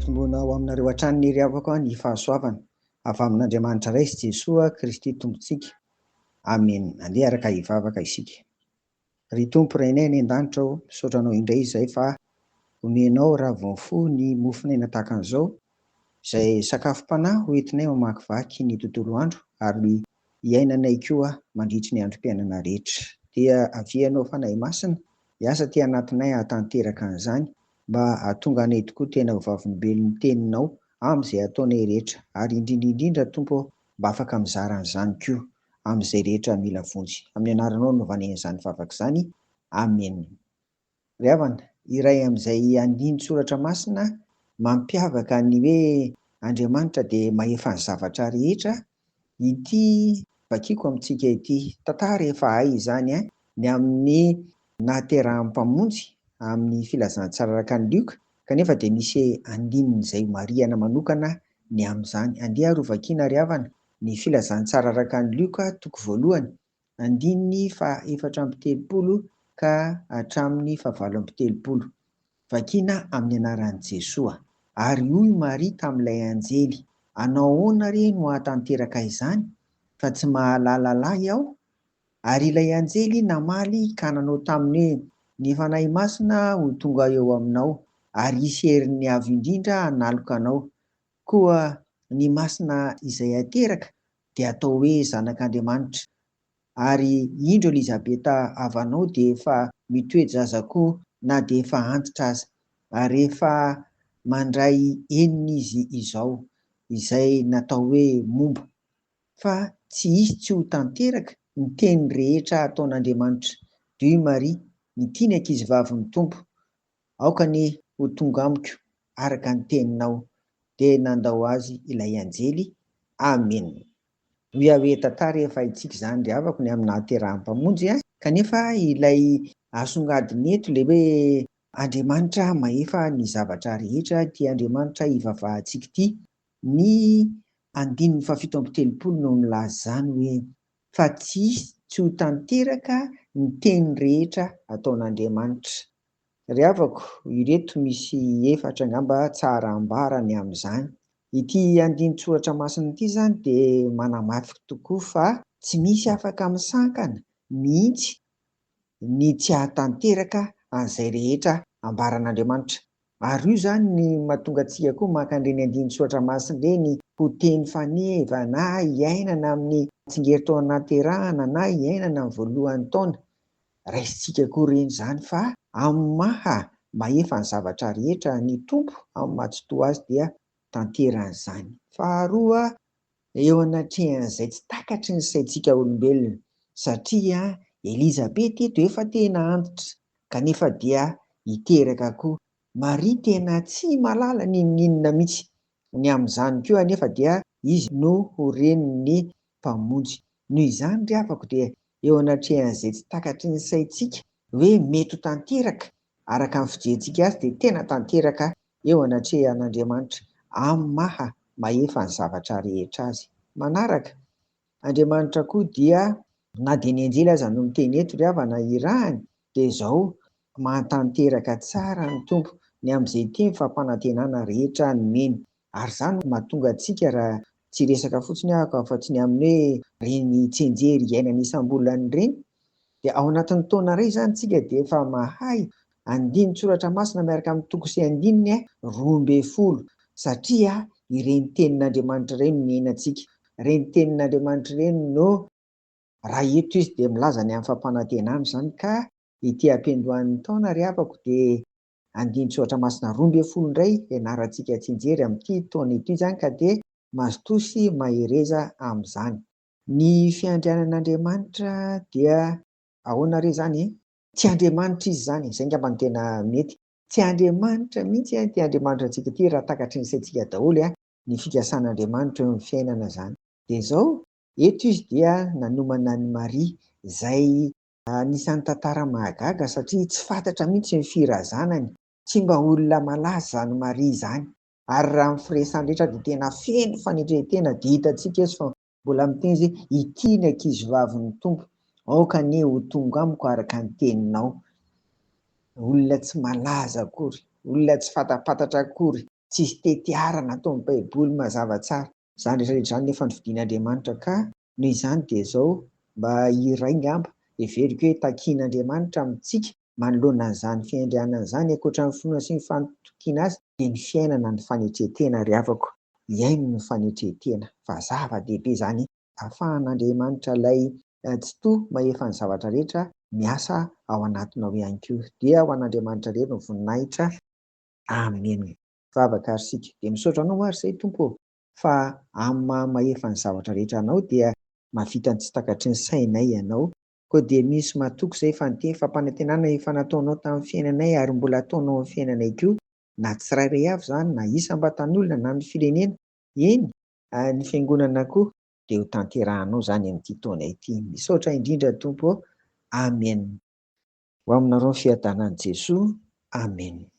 mampitombona ao aminareo hatrany ny riavako ny fahasoavana avy amin'Andriamanitra iray sy Jesoa Kristy tompontsika. Amen. Andeha araka hivavaka isika. Ry Tompo renay any an-danitra ao, misaotra anao indray izay fa omenao raha vonfo ny mofinaina tahaka an'izao, izay sakafom-panahy hoentinay mamakivaky ny tontolo andro ary hiainanay koa mandritry ny androm-piainana rehetra. Dia avianao fanahy masina, hiasa ty anatinay hatanteraka an'izany mba hahatonga anay tokoa tena ho vavolombelon'ny teninao amin'izay ataonay rehetra, ary indrindra indrindra Tompo mba afaka mizara an'izany koa amin'izay rehetra mila vonjy. Amin'ny anaranao no vanen'izany vavaka izany. Amen. Ry havana, iray amin'izay andinin-tsoratra masina mampiavaka ny hoe Andriamanitra dia mahefa ny zavatra rehetra, ity vakiako amintsika ity. Tantara efa hay izany ny amin'ny nahaterahan'ny-mpamonjy amin'ny filazantsara araka ny lioka, kanefa dia misy andininy izay marihana manokana ny amin'izany. Andeha ary ho vakiana ry havana ny filazantsara araka ny lioka toko voalohany, andininy faha 430 ka hatramin'ny faha 830. Vakiana amin'ny anaran'i Jesoa. Ary hoy Maria tamin'ilay anjely, anao ahoana re no hahatanteraka izany, fa tsy mahalala lahy aho? Ary ilay anjely namaly ka nanao taminy hoe ny fanahy masina ho tonga eo aminao, ary hisy herin'ny avo indrindra hanaloka anao. Koa ny masina izay ateraka dia atao hoe zanak'Andriamanitra. Ary indro Elizabeta avanao dia efa mitoedraza koa, na dia efa antitra aza, ary efa mandray enina izy izao, izay natao hoe momba. Fa tsy hisy tsy ho tanteraka ny teny rehetra ataon'Andriamanitra. Dioy Maria, ny tiany ankizivavy ny Tompo, aoka ny ho tonga amiko araka ny teninao. Dia nandao azy ilay anjely. Amen. Hoy aho hoe tantara efa haintsika izany ry havako ny amin'ny nahaterahan'ny-mpamonjy, kanefa ilay asongadiny eto ilay hoe Andriamanitra mahefa ny zavatra rehetra, ity Andriamanitra ivavahantsika ity. Ny andininy faha 730 no milaza izany hoe fa tsy hisy tsy ho tanteraka ny teny rehetra ataon'Andriamanitra. Ry havako, ireto misy efatra angamba tsara ambarany amin'izany. Ity andinin-tsoratra masina ity izany dia manamafy tokoa fa tsy misy afaka misankana mihitsy ny tsy hahatanteraka an'izay rehetra ambaran'Andriamanitra. Ary io izany ny mahatonga antsika koa maka an'ireny andinin-tsoratra masina ireny ho teny faneva, na hiainana amin'ny tsingeritaona nahaterahana, na hiainana amin'ny voalohan'ny taona. Raisintsika koa ireny izany fa amin'ny maha mahefa ny zavatra rehetra ny Tompo, amin'ny mahatsitoa azy dia tanteran'izany. Faharoa, eo anatrehan'izay tsy takatry ny saintsika olombelona, satria Elizabeta eto efa tena antitra, kanefa dia hiteraka koa. Maria tena tsy malala n'inona mihitsy. Ny amin'izany koa anefa dia izy no ho renin'ny mpamonjy. Noho izany ry havako dia eo anatrehan'izay tsy takatry ny saintsika hoe mety ho tanteraka araka ny fijerentsika azy, dia tena tanteraka eo anatrehan'Andriamanitra amin'ny maha mahefa ny zavatra rehetra azy. Manaraka, Andriamanitra koa dia na dia ny anjely aza no miteny eto ry havana irahany, dia izao mahatanteraka tsara ny Tompo ny amin'izay teny fampanantenana rehetra nomeny. Ary izany no mahatonga antsika raha tsy resaka fotsiny ahako fa tsy ny amin'ny hoe reny tsenjery iainana isam-bolana ireny, dia ao anatin'ny taona iray izany tsika dia efa mahay andinin-tsoratra masina miaraka amin'ny toko sy andininy 12, satria ireny tenin'Andriamanitra ireny no miainantsika. Ireny tenin'Andriamanitra ireny no raha eto izy dia milaza ny amin'ny fampanantenana izany, ka ity ampendohan'ny taona ry havako dia andinin-tsoratra masina 12 indray ianarantsika tsinjery amin'ity taona ity izany, ka dia mazotoa sy mahereza amin'izany. Ny fiandrianan'Andriamanitra dia ahoana re izany? Tsy Andriamanitra izy izany, izay angamba no tena mety. Tsy Andriamanitra mihitsy ity Andriamanitra antsika ity raha takatry ny saintsika daholo ny fikasan'Andriamanitra eo amin'ny fiainana izany. Dia izao, eto izy dia nanomana ny Maria, izay anisan'ny tantara mahagaga satria tsy fantatra mihitsy ny firazanany. Tsy mba olona malaza izany Maria izany. Ary raha amin'ny firesahany rehetra dia tena feno fanetretena, dia hitantsika eto fa mbola miteny izy hoe ity ny ankizivavin'ny Tompo, aoka anie ho tonga amiko araka ny teninao. Olona tsy malaza akory, olona tsy fantapantatra akory, Tsisy tetiarana ataon'ny baiboly mazava tsara. Zany rehetrarehetra zany nefa novidian'Andriamanitra ka noho izany dia zao mba iray ngamba heveriko hoe takian'Andriamanitra amintsika manoloana an'izany fiandrianana izany, ankoatran'ny finoana sy ny fanotokiana azy dia ny fiainana ny fanetretena ry havako. Iaino ny fanetretena fa zava-dehibe izany ahafahan'Andriamanitra ilay tsy toa mahefa ny zavatra rehetra miasa ao anatinao ihany koa. Dia ho an'Andriamanitra irery ny voninahitra. Amen. Vavaka ary sika dia misaotra anao ary izay Tompo fa amin'ny maha-mahefa ny zavatra rehetra anao dia mahavita ny tsy takatry ny sainay ianao. Koa dia misy mahatoky izay faniteny fampanantenana efa nataonao tamin'ny fiainanay ary mbola ataonao amin'ny fiainanay koa, na tsirairay avy izany na isam-batan'olona na ny firenena, eny ny fiangonana koa dia ho tanterahanao izany amin'ity taona ity. Misaotra indrindra Tompo. Amen. Ho aminareo ny fiadanan'i Jesoa. Amen.